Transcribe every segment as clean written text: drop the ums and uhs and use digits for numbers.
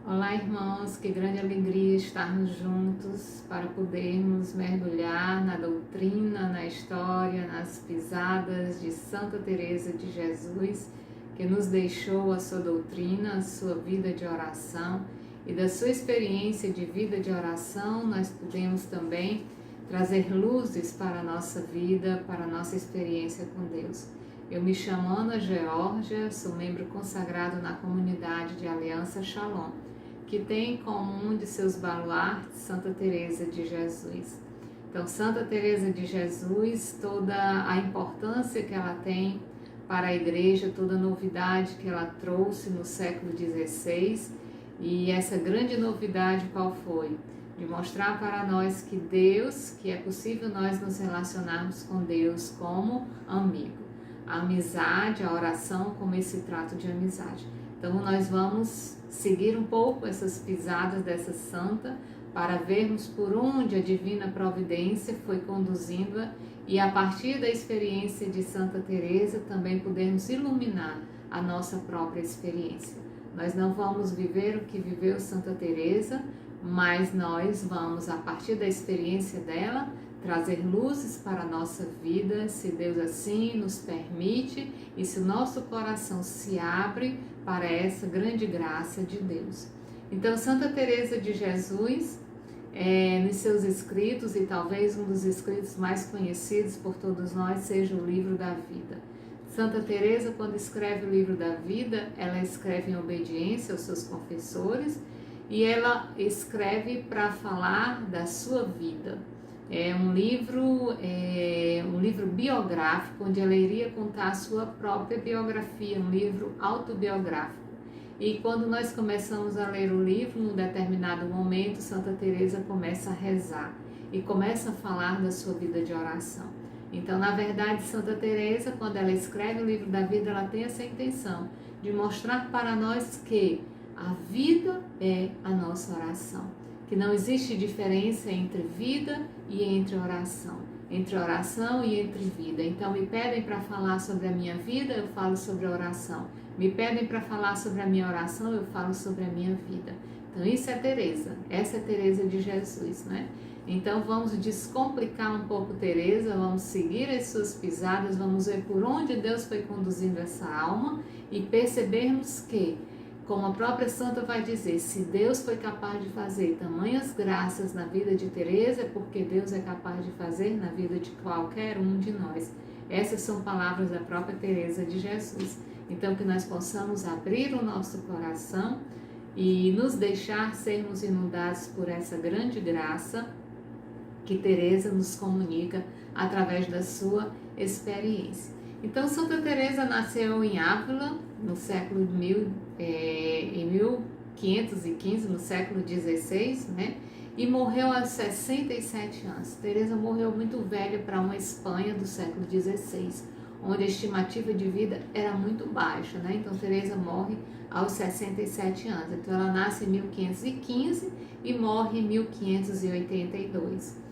Olá, irmãos, que grande alegria estarmos juntos para podermos mergulhar na doutrina, na história, nas pisadas de Santa Teresa de Jesus, que nos deixou a sua doutrina, a sua vida de oração, e da sua experiência de vida de oração nós podemos também trazer luzes para a nossa vida, para a nossa experiência com Deus. Eu me chamo Ana Georgia, sou membro consagrado na comunidade de Aliança Shalom, que tem como um de seus baluartes Santa Teresa de Jesus. Então, Santa Teresa de Jesus, toda a importância que ela tem para a igreja, toda a novidade que ela trouxe no século XVI, e essa grande novidade qual foi? De mostrar para nós que Deus, que é possível nós nos relacionarmos com Deus como amigo. A amizade, a oração como esse trato de amizade. Então nós vamos seguir um pouco essas pisadas dessa santa para vermos por onde a divina providência foi conduzindo-a e a partir da experiência de Santa Teresa também podermos iluminar a nossa própria experiência. Nós não vamos viver o que viveu Santa Teresa, mas nós vamos, a partir da experiência dela, trazer luzes para a nossa vida, se Deus assim nos permite e se o nosso coração se abre para essa grande graça de Deus. Então, Santa Teresa de Jesus, nos seus escritos, e talvez um dos escritos mais conhecidos por todos nós seja o Livro da Vida. Santa Teresa, quando escreve o Livro da Vida, ela escreve em obediência aos seus confessores e ela escreve para falar da sua vida. É um livro biográfico, onde ela iria contar a sua própria biografia, um livro autobiográfico. E quando nós começamos a ler o livro, num determinado momento, Santa Teresa começa a rezar e começa a falar da sua vida de oração. Então, na verdade, Santa Teresa, quando ela escreve o Livro da Vida, ela tem essa intenção de mostrar para nós que a vida é a nossa oração, que não existe diferença entre vida e entre oração e entre vida. Então, me pedem para falar sobre a minha vida, eu falo sobre a oração. Me pedem para falar sobre a minha oração, eu falo sobre a minha vida. Então, isso é Teresa, essa é Teresa de Jesus, né? Então, vamos descomplicar um pouco Teresa, vamos seguir as suas pisadas, vamos ver por onde Deus foi conduzindo essa alma e percebermos que, como a própria santa vai dizer, se Deus foi capaz de fazer tamanhas graças na vida de Teresa, é porque Deus é capaz de fazer na vida de qualquer um de nós. Essas são palavras da própria Teresa de Jesus. Então, que nós possamos abrir o nosso coração e nos deixar sermos inundados por essa grande graça que Teresa nos comunica através da sua experiência. Então, Santa Teresa nasceu em Ávila, no século em 1515, no século XVI, né? E morreu aos 67 anos. Teresa morreu muito velha para uma Espanha do século XVI, onde a estimativa de vida era muito baixa, né? Então, Teresa morre aos 67 anos. Então, ela nasce em 1515 e morre em 1582.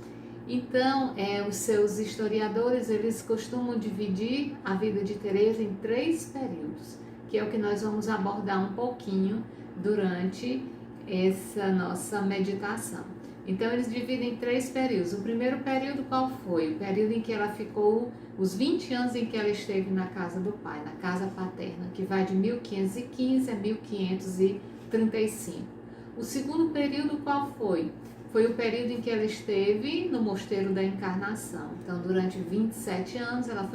Então, os seus historiadores, eles costumam dividir a vida de Teresa em 3 períodos, que é o que nós vamos abordar um pouquinho durante essa nossa meditação. Então, eles dividem em 3 períodos. O primeiro período qual foi? O período em que ela ficou, os 20 anos em que ela esteve na casa do pai, na casa paterna, que vai de 1515 a 1535. O segundo período qual foi? Foi o período em que ela esteve no Mosteiro da Encarnação. Então, durante 27 anos, ela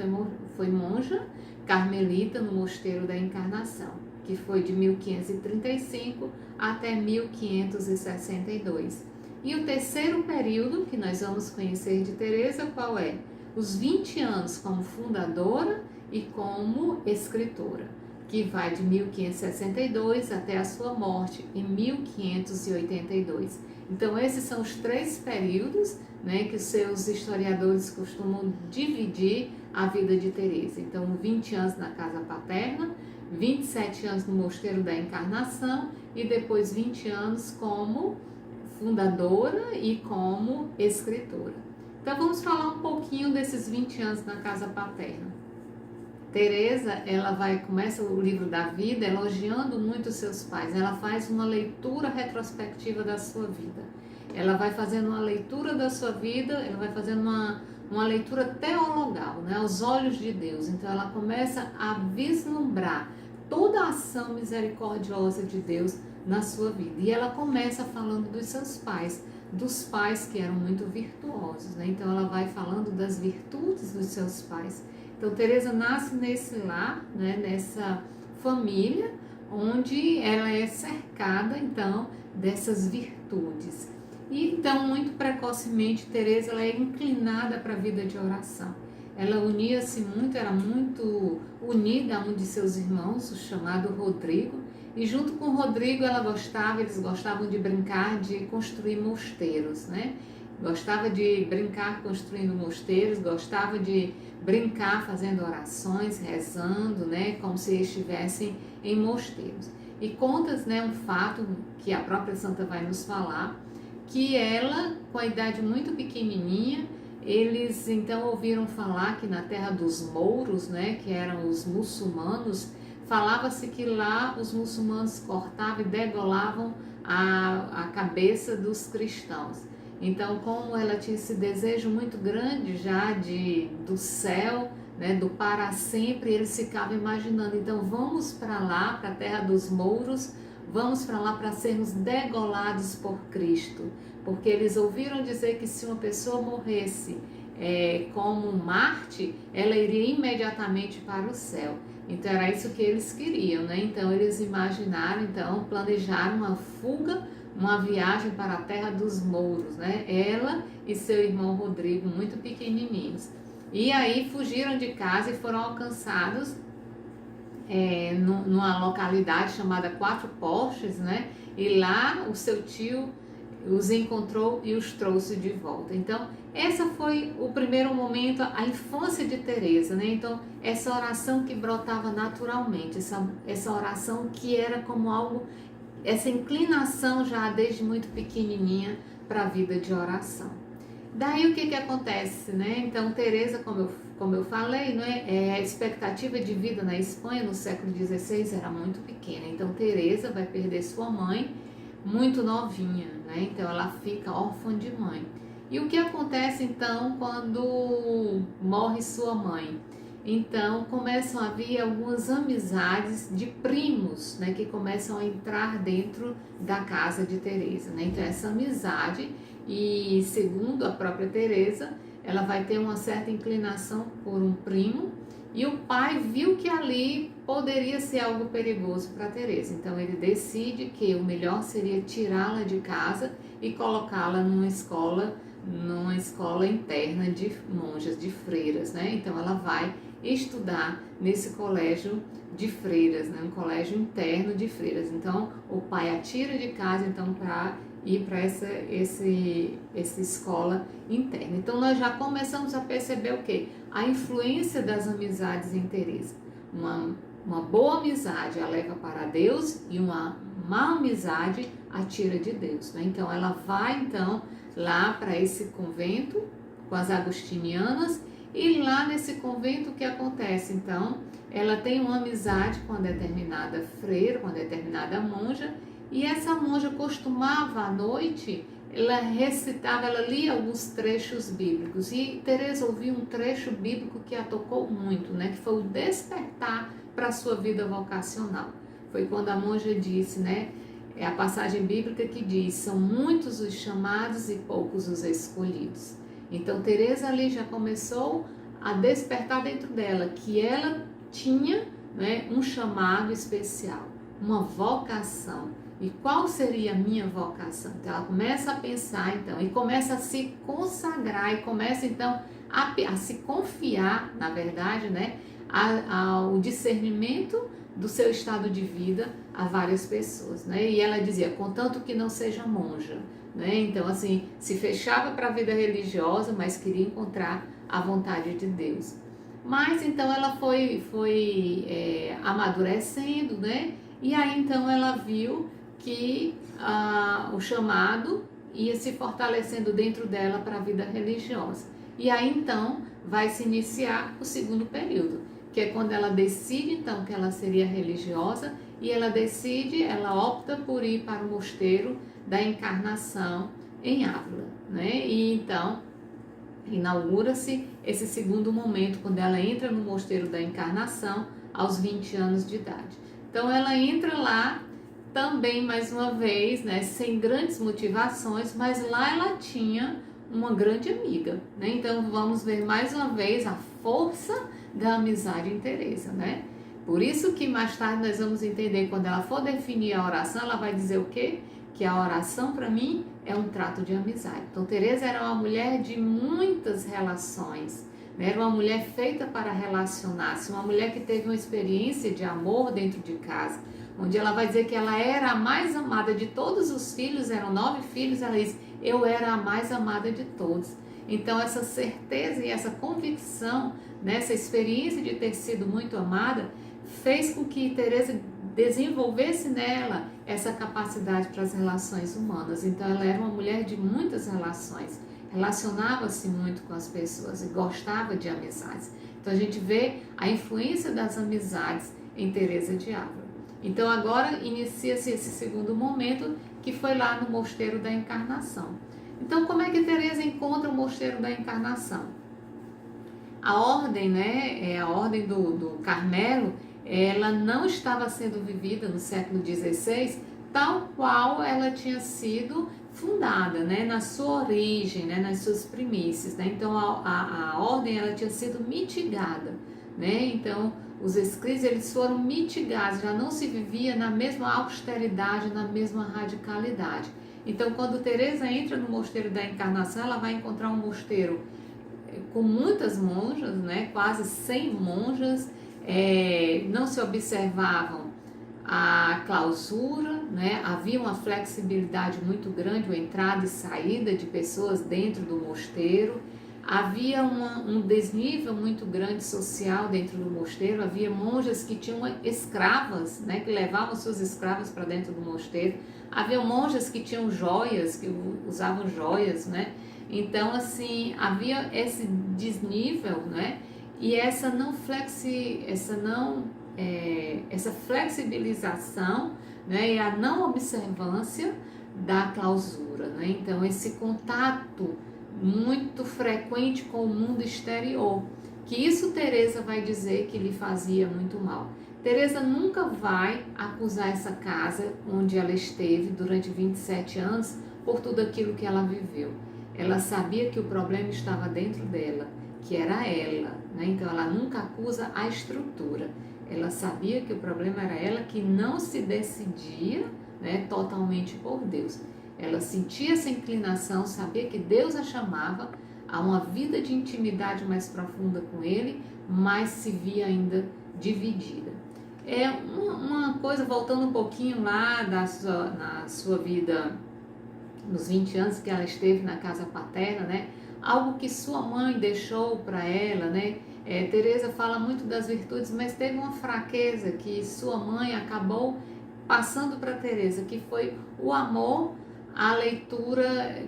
foi monja carmelita no Mosteiro da Encarnação, que foi de 1535 até 1562. E o terceiro período que nós vamos conhecer de Teresa, qual é? Os 20 anos como fundadora e como escritora, que vai de 1562 até a sua morte em 1582. Então, esses são os 3 períodos, né, que os seus historiadores costumam dividir a vida de Teresa. Então, 20 anos na casa paterna, 27 anos no Mosteiro da Encarnação e depois 20 anos como fundadora e como escritora. Então, vamos falar um pouquinho desses 20 anos na casa paterna. Teresa, começa o livro da vida elogiando muito seus pais. Ela faz uma leitura retrospectiva da sua vida. Ela vai fazendo uma leitura da sua vida, ela vai fazendo uma leitura teologal, né, aos olhos de Deus. Então ela começa a vislumbrar toda a ação misericordiosa de Deus na sua vida. E ela começa falando dos seus pais, dos pais que eram muito virtuosos, né? Então ela vai falando das virtudes dos seus pais. Então Teresa nasce nesse lar, né, nessa família, onde ela é cercada então dessas virtudes. E então muito precocemente Teresa ela é inclinada para a vida de oração. Ela unia-se muito, era muito unida a um de seus irmãos, o chamado Rodrigo, e junto com o Rodrigo eles gostavam de brincar de construir mosteiros, né? Gostava de brincar construindo mosteiros, gostava de brincar fazendo orações, rezando, né? Como se estivessem em mosteiros. E conta, né, um fato que a própria santa vai nos falar, que ela, com a idade muito pequenininha, eles então ouviram falar que na terra dos mouros, né, que eram os muçulmanos, falava-se que lá os muçulmanos cortavam e degolavam a cabeça dos cristãos. Então, como ela tinha esse desejo muito grande já do céu, né, do para sempre, eles ficavam imaginando, então vamos para lá, para a terra dos mouros, vamos para lá para sermos degolados por Cristo, porque eles ouviram dizer que se uma pessoa morresse como um Marte, ela iria imediatamente para o céu. Então era isso que eles queriam, né? Então eles imaginaram, então planejaram uma fuga, uma viagem para a terra dos mouros, né? Ela e seu irmão Rodrigo, muito pequenininhos. E aí fugiram de casa e foram alcançados numa localidade chamada Quatro Postes, né? E lá o seu tio os encontrou e os trouxe de volta. Então, essa foi o primeiro momento, a infância de Teresa, né? Então, essa oração que brotava naturalmente, essa oração que era como algo, essa inclinação já desde muito pequenininha para a vida de oração. Daí o que acontece, né? Então, Teresa, como eu falei, né? A expectativa de vida na Espanha no século XVI era muito pequena. Então, Teresa vai perder sua mãe muito novinha, né? Então ela fica órfã de mãe. E o que acontece então quando morre sua mãe? Então começam a haver algumas amizades de primos, né, que começam a entrar dentro da casa de Teresa, né? Então essa amizade, e segundo a própria Teresa, ela vai ter uma certa inclinação por um primo. E o pai viu que ali poderia ser algo perigoso para Teresa. Então ele decide que o melhor seria tirá-la de casa e colocá-la numa escola interna de monjas, de freiras, né? Então ela vai estudar nesse colégio de freiras, né? Um colégio interno de freiras. Então o pai a tira de casa então para ir para essa escola interna. Então nós já começamos a perceber o quê? A influência das amizades em Teresa. Uma boa amizade a leva para Deus e uma má amizade a tira de Deus, né? Então ela vai então lá para esse convento com as agostinianas, e lá nesse convento o que acontece? Então ela tem uma amizade com uma determinada freira, com uma determinada monja, e essa monja costumava à noite, ela lia alguns trechos bíblicos, e Teresa ouviu um trecho bíblico que a tocou muito, né? Que foi o despertar para a sua vida vocacional. Foi quando a monja disse, né? É a passagem bíblica que diz: são muitos os chamados e poucos os escolhidos. Então Teresa ali já começou a despertar dentro dela que ela tinha, né, um chamado especial, uma vocação. E qual seria a minha vocação? Então ela começa a pensar então, e começa a se consagrar, e começa então a se confiar, na verdade, né, ao discernimento do seu estado de vida a várias pessoas, né? E ela dizia, contanto que não seja monja, né? Então assim, se fechava para a vida religiosa, mas queria encontrar a vontade de Deus. Mas então ela foi amadurecendo, né? E aí então ela viu que o chamado ia se fortalecendo dentro dela para a vida religiosa. E aí então vai se iniciar o segundo período, que é quando ela decide então que ela seria religiosa e ela opta por ir para o mosteiro da Encarnação em Ávila, né? E então inaugura-se esse segundo momento quando ela entra no mosteiro da Encarnação aos 20 anos de idade. Então ela entra lá também mais uma vez, né, sem grandes motivações, mas lá ela tinha uma grande amiga, né? Então vamos ver mais uma vez a força da amizade em Teresa, né? Por isso que mais tarde nós vamos entender, quando ela for definir a oração, ela vai dizer o quê? Que a oração para mim é um trato de amizade. Então Teresa era uma mulher de muitas relações, né? Era uma mulher feita para relacionar-se, uma mulher que teve uma experiência de amor dentro de casa, onde ela vai dizer que ela era a mais amada de todos os filhos, eram 9 filhos, ela diz, eu era a mais amada de todos. Então essa certeza e essa convicção, né, essa experiência de ter sido muito amada, fez com que Teresa desenvolvesse nela essa capacidade para as relações humanas. Então ela era uma mulher de muitas relações, relacionava-se muito com as pessoas e gostava de amizades. Então a gente vê a influência das amizades em Teresa de Ávila. Então agora inicia-se esse segundo momento, que foi lá no Mosteiro da Encarnação. Então como é que Teresa encontra o Mosteiro da Encarnação? A ordem, né, a ordem do Carmelo, ela não estava sendo vivida no século XVI tal qual ela tinha sido fundada, né, na sua origem, né, nas suas primícias, né? Então a ordem ela tinha sido mitigada, né? Então os escritos eles foram mitigados, já não se vivia na mesma austeridade, na mesma radicalidade. Então quando Teresa entra no Mosteiro da Encarnação, ela vai encontrar um mosteiro com muitas monjas, né, quase 100 monjas, não se observavam a clausura, né, havia uma flexibilidade muito grande, a entrada e saída de pessoas dentro do mosteiro, havia um desnível muito grande social dentro do mosteiro, havia monjas que tinham escravas, né, que levavam suas escravas para dentro do mosteiro, havia monjas que tinham joias, que usavam joias, né? Então, assim, havia esse desnível, né? E essa flexibilização, né? E a não observância da clausura, né? Então, esse contato muito frequente com o mundo exterior, que isso Teresa vai dizer que lhe fazia muito mal. Teresa nunca vai acusar essa casa onde ela esteve durante 27 anos por tudo aquilo que ela viveu. Ela sabia que o problema estava dentro dela, que era ela, né? Então ela nunca acusa a estrutura. Ela sabia que o problema era ela, que não se decidia, né, totalmente por Deus. Ela sentia essa inclinação, sabia que Deus a chamava a uma vida de intimidade mais profunda com Ele, mas se via ainda dividida. É uma coisa, voltando um pouquinho lá na sua vida, nos 20 anos que ela esteve na casa paterna, né? Algo que sua mãe deixou para ela, né? Teresa fala muito das virtudes, mas teve uma fraqueza que sua mãe acabou passando para Teresa, que foi o amor à leitura,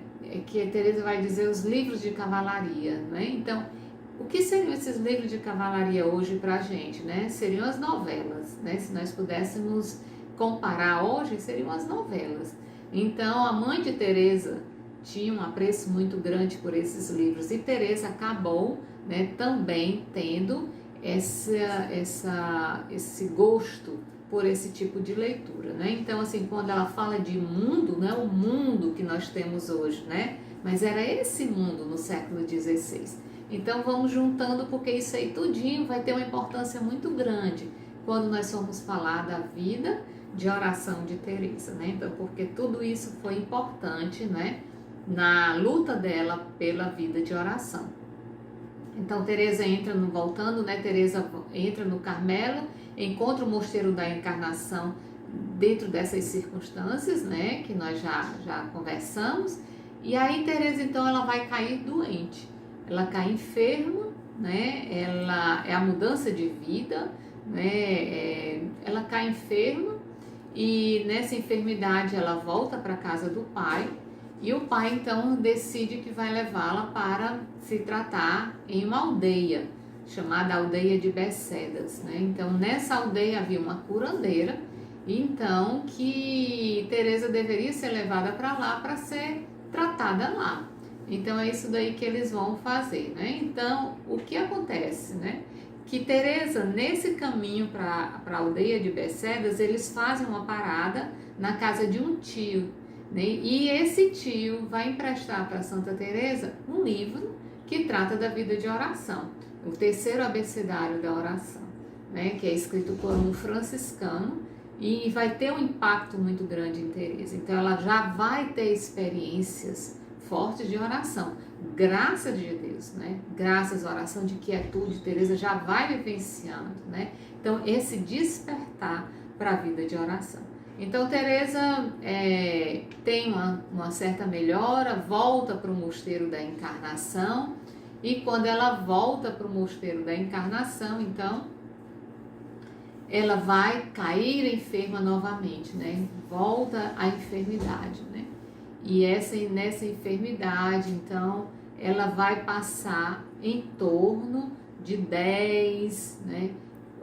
que Teresa vai dizer, os livros de cavalaria, né? Então, o que seriam esses livros de cavalaria hoje para a gente, né? Seriam as novelas, né? Se nós pudéssemos comparar hoje, seriam as novelas. Então, a mãe de Teresa tinha um apreço muito grande por esses livros e Teresa acabou, né, também tendo esse gosto por esse tipo de leitura, né? Então, assim, quando ela fala de mundo, não é o mundo que nós temos hoje, né? Mas era esse mundo no século XVI. Então, vamos juntando, porque isso aí tudinho vai ter uma importância muito grande quando nós formos falar da vida de oração de Teresa, né? Então, porque tudo isso foi importante, né, na luta dela pela vida de oração. Então, Teresa voltando, né? Teresa entra no Carmelo, encontra o Mosteiro da Encarnação dentro dessas circunstâncias, né, que nós já conversamos. E aí Teresa, então, ela vai cair doente. Ela cai enferma, né? Ela é a mudança de vida, né? Ela cai enferma e nessa enfermidade ela volta para a casa do pai. E o pai, então, decide que vai levá-la para se tratar em uma aldeia chamada Aldeia de Becedas, né? Então, nessa aldeia havia uma curandeira, então que Teresa deveria ser levada para lá para ser tratada lá. Então, é isso daí que eles vão fazer, né? Então, o que acontece, né? Que Teresa, nesse caminho para a aldeia de Becedas, eles fazem uma parada na casa de um tio, né? E esse tio vai emprestar para Santa Teresa um livro que trata da vida de oração, o terceiro abecedário da oração, né? Que é escrito por um franciscano e vai ter um impacto muito grande em Teresa. Então ela já vai ter experiências fortes de oração, graças de Deus, né? Graças à oração de quietude, Teresa já vai vivenciando, né? Então esse despertar para a vida de oração. Então Teresa tem uma certa melhora, volta para o mosteiro da Encarnação, e quando ela volta para o mosteiro da Encarnação, então ela vai cair enferma novamente, né? Volta à enfermidade, né? E nessa enfermidade, então, ela vai passar em torno de 10, né?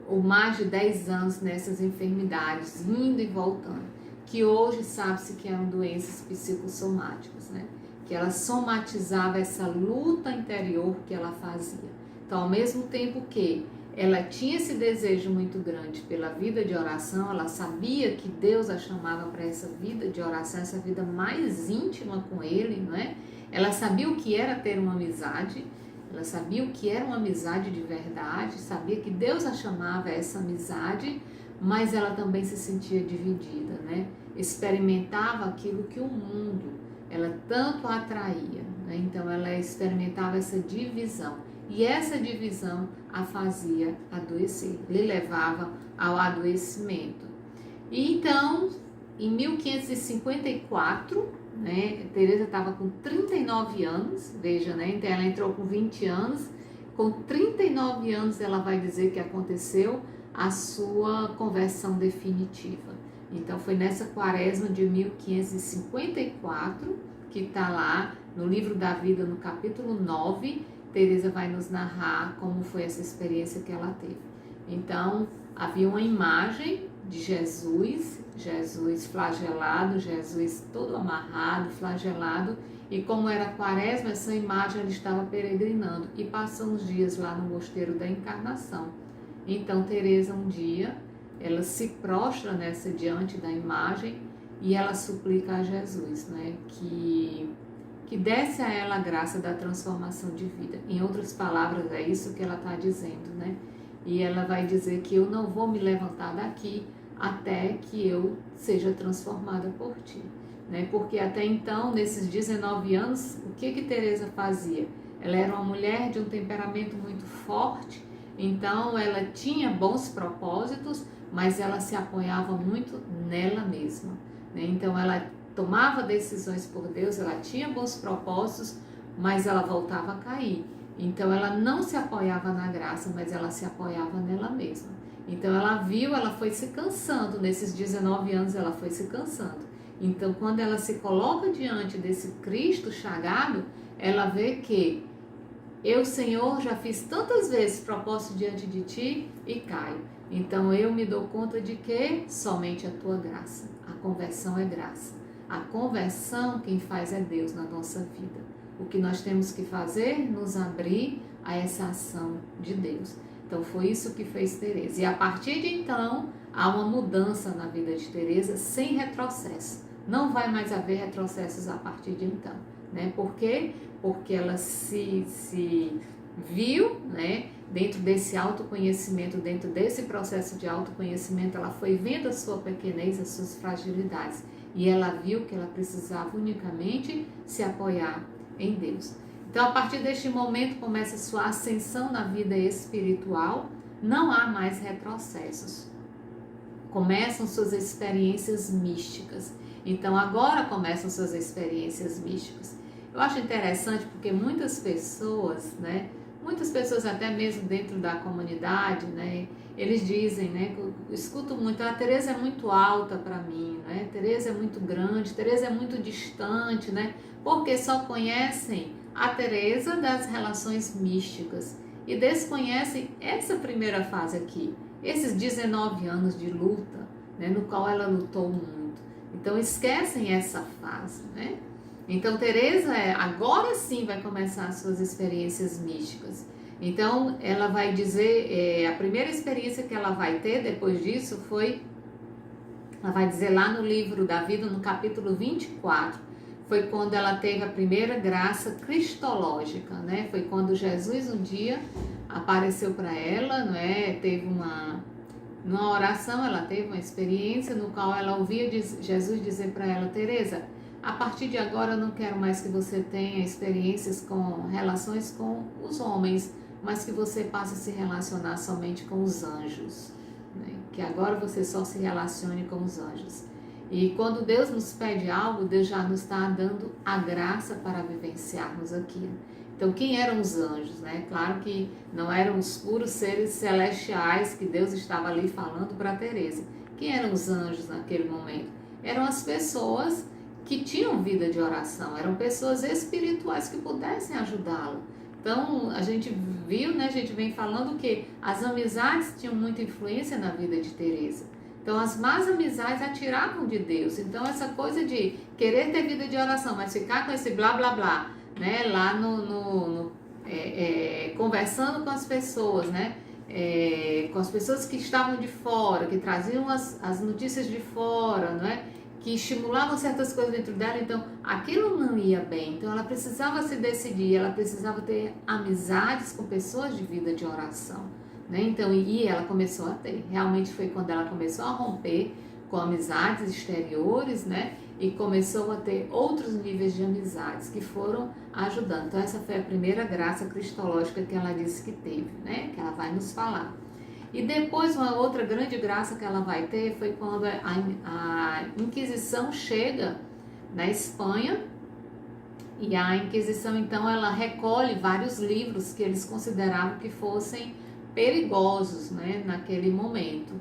Ou mais de 10 anos nessas enfermidades, indo e voltando, que hoje sabe-se que eram doenças psicossomáticas, né? Que ela somatizava essa luta interior que ela fazia. Então, ao mesmo tempo que ela tinha esse desejo muito grande pela vida de oração, ela sabia que Deus a chamava para essa vida de oração, essa vida mais íntima com Ele, não é? Ela sabia o que era ter uma amizade, ela sabia o que era uma amizade de verdade, sabia que Deus a chamava a essa amizade, mas ela também se sentia dividida, né? Experimentava aquilo que o mundo, ela tanto a atraía, né? Então ela experimentava essa divisão. E essa divisão a fazia adoecer, lhe levava ao adoecimento. E então, em 1554, né, Teresa estava com 39 anos, veja, né, então ela entrou com 20 anos, com 39 anos ela vai dizer que aconteceu a sua conversão definitiva. Então foi nessa quaresma de 1554, que está lá no livro da vida, no capítulo 9, Teresa vai nos narrar como foi essa experiência que ela teve. Então, havia uma imagem de Jesus flagelado, Jesus todo amarrado, flagelado, e como era quaresma, essa imagem ela estava peregrinando e passou uns dias lá no mosteiro da Encarnação. Então, Teresa um dia, ela se prostra diante da imagem e ela suplica a Jesus, né, que desse a ela a graça da transformação de vida. Em outras palavras, é isso que ela está dizendo, né? E ela vai dizer que eu não vou me levantar daqui até que eu seja transformada por ti, né? Porque até então, nesses 19 anos, o que Teresa fazia? Ela era uma mulher de um temperamento muito forte, então ela tinha bons propósitos, mas ela se apoiava muito nela mesma, né? Então ela tomava decisões por Deus, ela tinha bons propósitos, mas ela voltava a cair. Então ela não se apoiava na graça, mas ela se apoiava nela mesma. Então ela foi se cansando, nesses 19 anos ela foi se cansando. Então quando ela se coloca diante desse Cristo chagado, ela vê que eu, Senhor, já fiz tantas vezes propósito diante de ti e caio. Então eu me dou conta de que somente a tua graça, a conversão é graça. A conversão quem faz é Deus na nossa vida. O que nós temos que fazer? Nos abrir a essa ação de Deus. Então foi isso que fez Teresa. E a partir de então, há uma mudança na vida de Teresa sem retrocesso. Não vai mais haver retrocessos a partir de então, né? Por quê? Porque ela se viu, né? Dentro desse autoconhecimento, dentro desse processo de autoconhecimento, ela foi vendo a sua pequenez, as suas fragilidades. E ela viu que ela precisava unicamente se apoiar em Deus. Então, a partir deste momento, começa a sua ascensão na vida espiritual. Não há mais retrocessos. Começam suas experiências místicas. Então, agora começam suas experiências místicas. Eu acho interessante porque muitas pessoas, né? Muitas pessoas até mesmo dentro da comunidade, né? Eles dizem, né? Eu escuto muito, a Teresa é muito alta para mim, né? Teresa é muito grande, Teresa é muito distante, né? Porque só conhecem a Teresa das relações místicas. e desconhecem essa primeira fase aqui, esses 19 anos de luta, né, no qual ela lutou muito. Então esquecem essa fase, né? Então Teresa agora sim vai começar as suas experiências místicas. Então ela vai dizer, a primeira experiência que ela vai ter depois disso foi, ela vai dizer lá no livro da vida, no capítulo 24, foi quando ela teve a primeira graça cristológica, né? Foi quando Jesus um dia apareceu para ela, não é? Teve numa oração, ela teve uma experiência no qual ela ouvia Jesus dizer para ela: Teresa, a partir de agora eu não quero mais que você tenha experiências com relações com os homens, mas que você passe a se relacionar somente com os anjos, né? Que agora você só se relacione com os anjos. E quando Deus nos pede algo, Deus já nos está dando a graça para vivenciarmos aquilo. Então, quem eram os anjos, né? Claro que não eram os puros seres celestiais que Deus estava ali falando para Teresa. Quem eram os anjos naquele momento? Eram as pessoas que tinham vida de oração, eram pessoas espirituais que pudessem ajudá-lo. Então, a gente viu, né? A gente vem falando que as amizades tinham muita influência na vida de Teresa. Então, as más amizades a tiravam de Deus. Então, essa coisa de querer ter vida de oração, mas ficar com esse blá, blá, blá, né? Lá conversando com as pessoas, né? Com as pessoas que estavam de fora, que traziam as notícias de fora, não é? Que estimulavam certas coisas dentro dela. Então, aquilo não ia bem. Então, ela precisava se decidir, ela precisava ter amizades com pessoas de vida de oração, né? Então, e ela começou a ter. Realmente foi quando ela começou a romper com amizades exteriores, né? E começou a ter outros níveis de amizades que foram ajudando. Então, essa foi a primeira graça cristológica que ela disse que teve, né? Que ela vai nos falar. E depois, uma outra grande graça que ela vai ter foi quando a Inquisição chega na Espanha. E a Inquisição, então, ela recolhe vários livros que eles consideravam que fossem perigosos, né, naquele momento.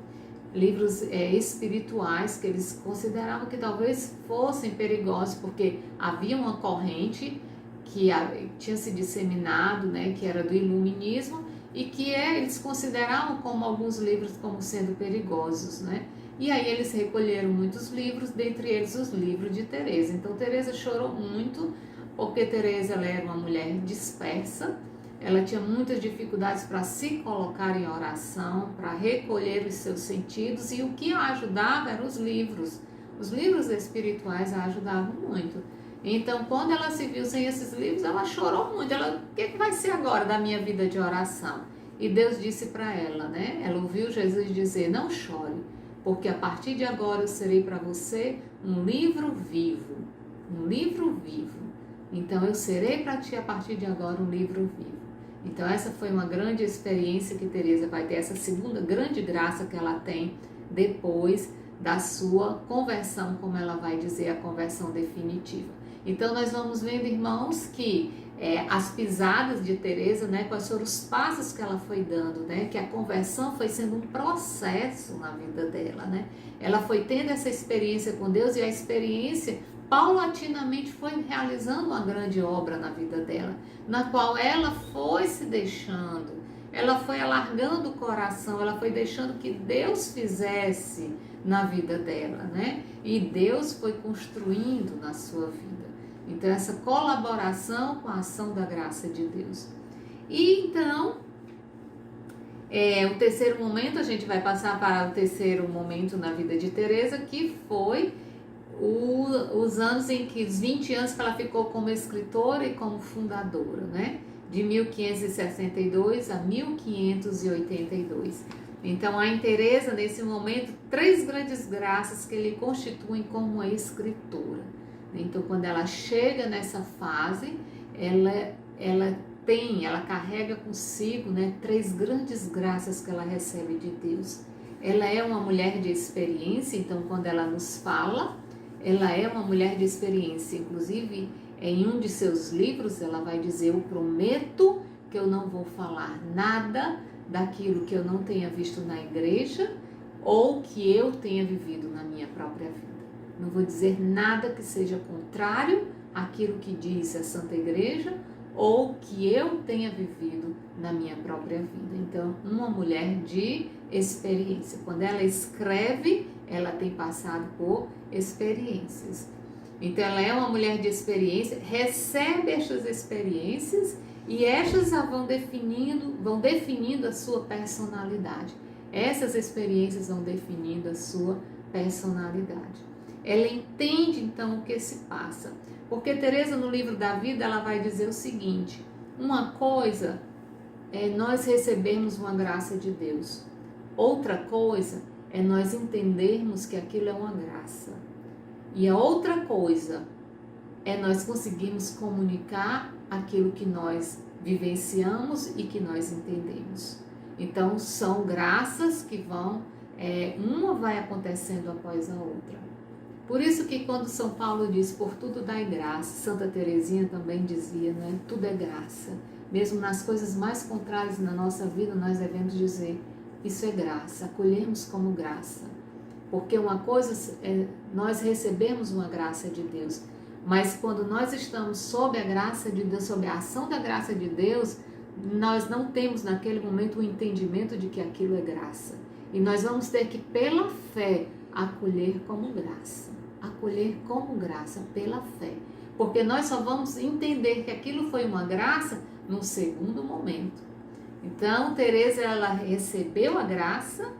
Livros espirituais que eles consideravam que talvez fossem perigosos, porque havia uma corrente que tinha se disseminado, né, que era do iluminismo, e que eles consideravam como alguns livros como sendo perigosos, né? E aí eles recolheram muitos livros, dentre eles os livros de Teresa. Então Teresa chorou muito, porque Teresa ela era uma mulher dispersa, ela tinha muitas dificuldades para se colocar em oração, para recolher os seus sentidos, e o que a ajudava eram os livros. Os livros espirituais a ajudavam muito. Então, quando ela se viu sem esses livros, ela chorou muito. Ela, o que vai ser agora da minha vida de oração? E Deus disse para ela, né? Ela ouviu Jesus dizer: não chore, porque a partir de agora eu serei para você um livro vivo. Um livro vivo. Então, eu serei para ti a partir de agora um livro vivo. Então, essa foi uma grande experiência que Teresa vai ter, essa segunda grande graça que ela tem depois da sua conversão, como ela vai dizer, a conversão definitiva. Então, nós vamos vendo, irmãos, que as pisadas de Teresa, né, quais foram os passos que ela foi dando, né, que a conversão foi sendo um processo na vida dela, né? Ela foi tendo essa experiência com Deus, e a experiência paulatinamente foi realizando uma grande obra na vida dela, na qual ela foi se deixando, ela foi alargando o coração, ela foi deixando que Deus fizesse na vida dela, né? E Deus foi construindo na sua vida. Então, essa colaboração com a ação da graça de Deus. E então, o terceiro momento, a gente vai passar para o terceiro momento na vida de Teresa, que foi os anos em que, os 20 anos que ela ficou como escritora e como fundadora, né? De 1562 a 1582. Então, há em Teresa, nesse momento, 3 grandes graças que lhe constituem como uma escritora. Então, quando ela chega nessa fase, ela carrega consigo, né, 3 grandes graças que ela recebe de Deus. Ela é uma mulher de experiência, então, quando ela nos fala, ela é uma mulher de experiência. Inclusive, em um de seus livros, ela vai dizer: eu prometo que eu não vou falar nada daquilo que eu não tenha visto na igreja ou que eu tenha vivido na minha própria vida. Não vou dizer nada que seja contrário àquilo que diz a Santa Igreja ou que eu tenha vivido na minha própria vida. Então, uma mulher de experiência. Quando ela escreve, ela tem passado por experiências. Então, ela é uma mulher de experiência, recebe estas experiências e estas vão definindo a sua personalidade. Essas experiências vão definindo a sua personalidade. Ela entende, então, o que se passa. Porque Teresa, no livro da vida, ela vai dizer o seguinte: uma coisa é nós recebermos uma graça de Deus. Outra coisa é nós entendermos que aquilo é uma graça. E a outra coisa é nós conseguirmos comunicar aquilo que nós vivenciamos e que nós entendemos. Então, são graças que vão, uma vai acontecendo após a outra. Por isso que quando São Paulo diz, por tudo dai graça, Santa Teresinha também dizia, né? Tudo é graça. Mesmo nas coisas mais contrárias na nossa vida, nós devemos dizer, isso é graça, acolhemos como graça. Porque uma coisa é nós recebemos uma graça de Deus, mas quando nós estamos sob a graça de Deus, sob a ação da graça de Deus, nós não temos naquele momento o entendimento de que aquilo é graça. E nós vamos ter que, pela fé, acolher como graça. Acolher como graça, pela fé. Porque nós só vamos entender que aquilo foi uma graça num segundo momento. Então, Teresa, ela recebeu a graça,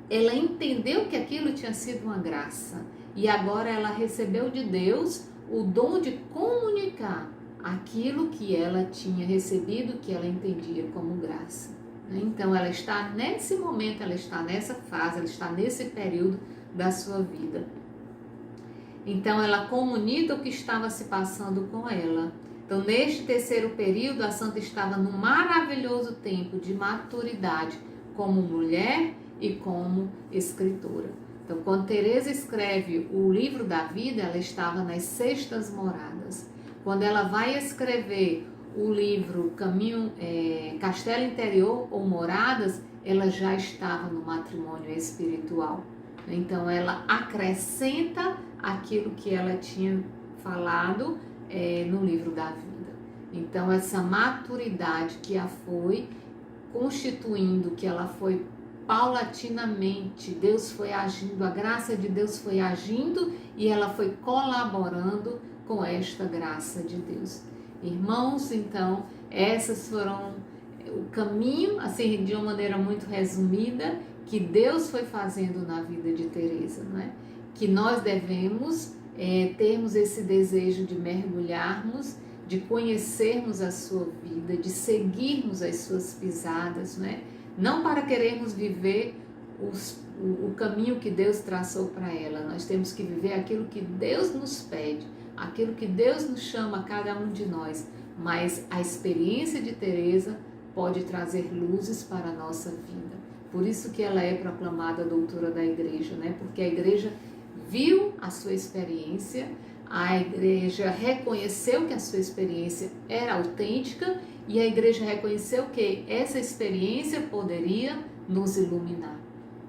ela entendeu que aquilo tinha sido uma graça. E agora ela recebeu de Deus o dom de comunicar aquilo que ela tinha recebido, que ela entendia como graça. Então, ela está nesse momento, ela está nessa fase, ela está nesse período da sua vida. Então, ela comunica o que estava se passando com ela. Então, neste terceiro período, a santa estava num maravilhoso tempo de maturidade como mulher e como escritora. Então, quando Teresa escreve o livro da vida, ela estava nas sextas moradas. Quando ela vai escrever o livro Castelo Interior ou Moradas, ela já estava no matrimônio espiritual. Então, ela acrescenta aquilo que ela tinha falado no livro da vida. Então, essa maturidade que a foi constituindo, que ela foi paulatinamente, Deus foi agindo, a graça de Deus foi agindo e ela foi colaborando com esta graça de Deus. Irmãos, então, essas foram o caminho, assim, de uma maneira muito resumida, que Deus foi fazendo na vida de Teresa, né? Que nós devemos termos esse desejo de mergulharmos, de conhecermos a sua vida, de seguirmos as suas pisadas, né? Não para querermos viver o caminho que Deus traçou para ela. Nós temos que viver aquilo que Deus nos pede, aquilo que Deus nos chama a cada um de nós. Mas a experiência de Teresa pode trazer luzes para a nossa vida. Por isso que ela é proclamada doutora da igreja, né? Porque a igreja viu a sua experiência, a igreja reconheceu que a sua experiência era autêntica e a igreja reconheceu que essa experiência poderia nos iluminar.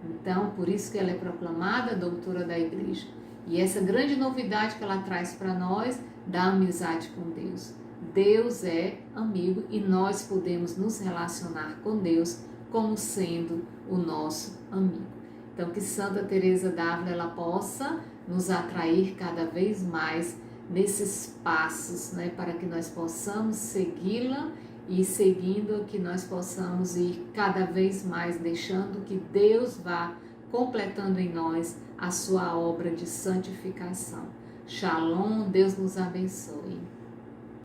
Então, por isso que ela é proclamada doutora da igreja. E essa grande novidade que ela traz para nós, da amizade com Deus. Deus é amigo e nós podemos nos relacionar com Deus como sendo o nosso amigo. Então, que Santa Teresa d'Ávila ela possa nos atrair cada vez mais nesses passos, né, para que nós possamos segui-la e seguindo que nós possamos ir cada vez mais deixando que Deus vá completando em nós a sua obra de santificação. Shalom, Deus nos abençoe.